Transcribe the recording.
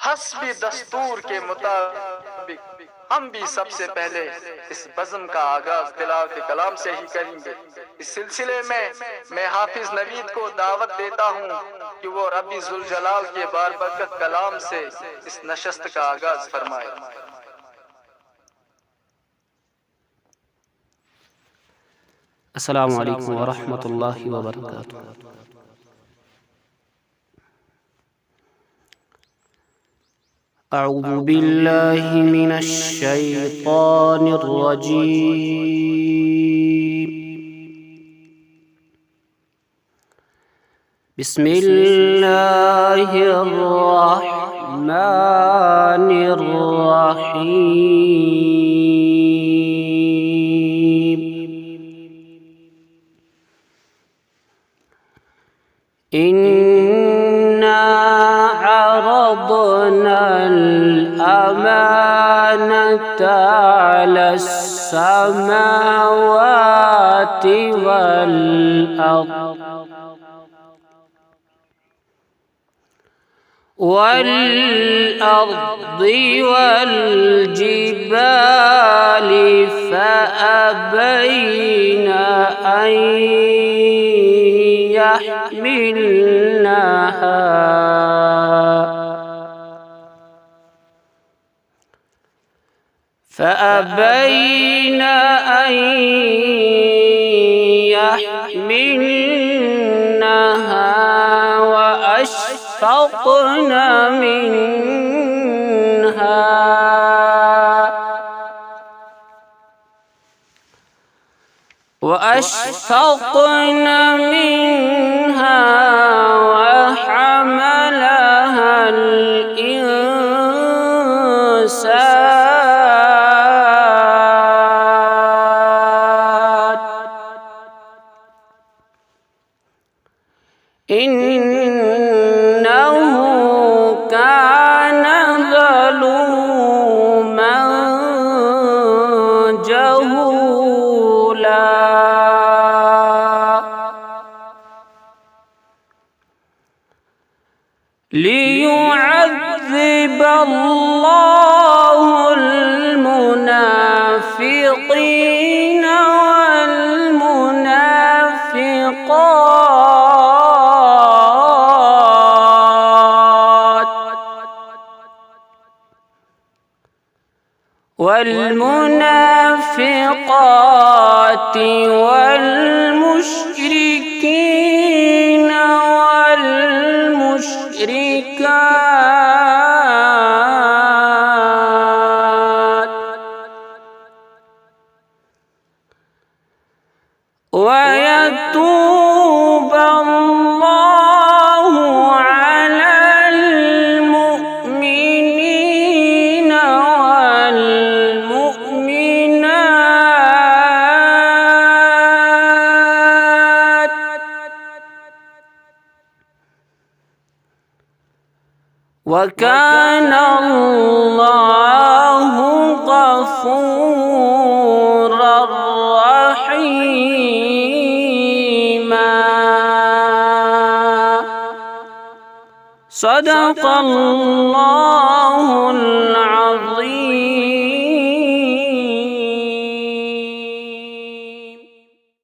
हस्बी दस्तूर के मुताबिक हम भी सबसे पहले इस बज़्म का आगाज तिलावत कलाम से ही करेंगे। इस सिलसिले में मैं हाफिज नवीद को दावत देता हूँ कि वो रब्बी जुल जलाल के बारबरकत कलाम से इस नशस्त का आगाज फरमाए। अस्सलामु अलैकुम व रहमतुल्लाहि व बरकातुहू। अऊज़ु बिल्लाहि मिनश शैतानिर रजीम। बिस्मिल्लाहिर रहमानिर रहीम। इन्ना अरदनल अमानता अलस समावाति वल अर्दि वल जिबालि फअबैना अन यहमिलनहा वअशफक़न मिन्हा वहमलहल इंसान इन्नहु कान ज़लूमन जहूला। लियुअज़्ज़िबल्लाहुल मुनाफ़िक़ीन वल मुनाफ़िक़ात والمشركين والمشركات ويتوب الله على المؤمنين والمؤمنات وكان الله غفورا رحيما। صدق الله العظيم।